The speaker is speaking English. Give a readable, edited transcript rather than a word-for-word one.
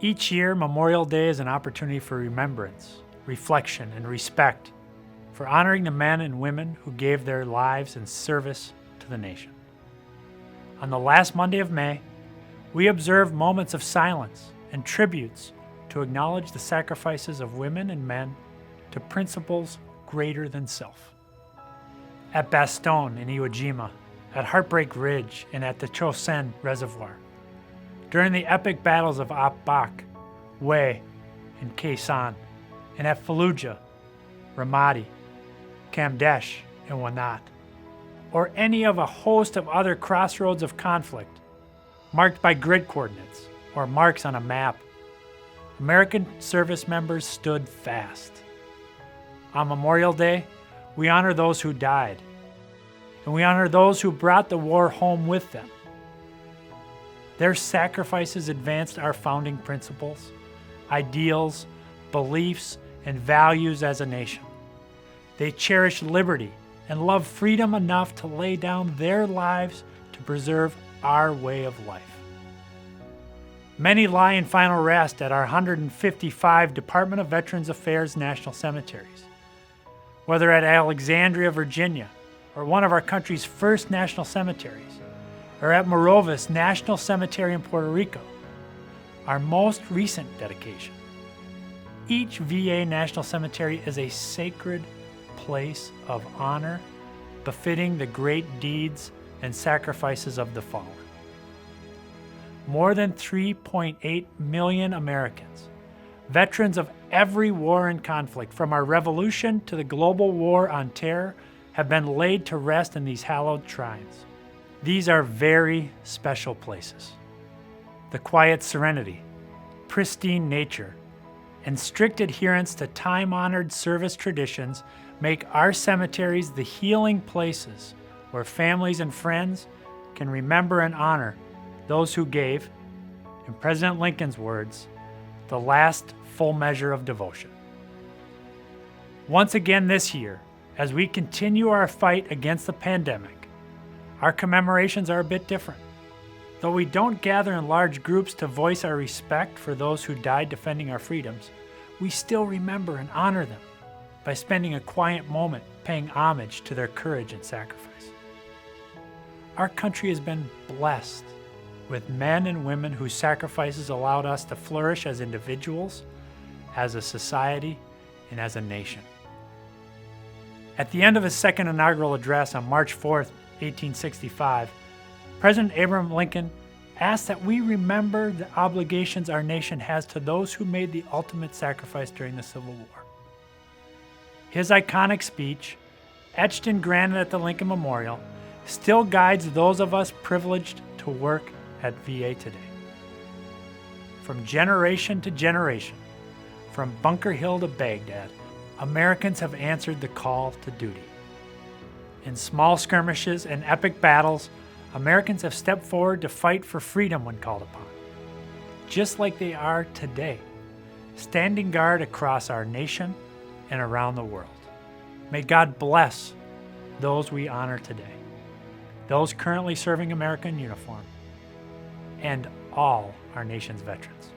Each year, Memorial Day is an opportunity for remembrance, reflection, and respect for honoring the men and women who gave their lives in service to the nation. On the last Monday of May, we observe moments of silence and tributes to acknowledge the sacrifices of women and men to principles greater than self. At Bastogne in Iwo Jima, at Heartbreak Ridge, and at the Chosin Reservoir, during the epic battles of Ap Bak, Hue, and Khe Sanh, and at Fallujah, Ramadi, Kamdesh, and Wanat, or any of a host of other crossroads of conflict, marked by grid coordinates or marks on a map, American service members stood fast. On Memorial Day, we honor those who died, and we honor those who brought the war home with them. Their sacrifices advanced our founding principles, ideals, beliefs, and values as a nation. They cherished liberty and loved freedom enough to lay down their lives to preserve our way of life. Many lie in final rest at our 155 Department of Veterans Affairs national cemeteries. Whether at Alexandria, Virginia, or one of our country's first national cemeteries, or at Morovis National Cemetery in Puerto Rico, our most recent dedication. Each VA National Cemetery is a sacred place of honor befitting the great deeds and sacrifices of the fallen. More than 3.8 million Americans, veterans of every war and conflict, from our revolution to the global war on terror, have been laid to rest in these hallowed shrines. These are very special places. The quiet serenity, pristine nature, and strict adherence to time-honored service traditions make our cemeteries the healing places where families and friends can remember and honor those who gave, in President Lincoln's words, the last full measure of devotion. Once again this year, as we continue our fight against the pandemic, our commemorations are a bit different. Though we don't gather in large groups to voice our respect for those who died defending our freedoms, we still remember and honor them by spending a quiet moment paying homage to their courage and sacrifice. Our country has been blessed with men and women whose sacrifices allowed us to flourish as individuals, as a society, and as a nation. At the end of his second inaugural address on March 4th, 1865, President Abraham Lincoln asked that we remember the obligations our nation has to those who made the ultimate sacrifice during the Civil War. His iconic speech, etched in granite at the Lincoln Memorial, still guides those of us privileged to work at VA today. From generation to generation, from Bunker Hill to Baghdad, Americans have answered the call to duty. In small skirmishes and epic battles, Americans have stepped forward to fight for freedom when called upon, just like they are today, standing guard across our nation and around the world. May God bless those we honor today, those currently serving America in uniform, and all our nation's veterans.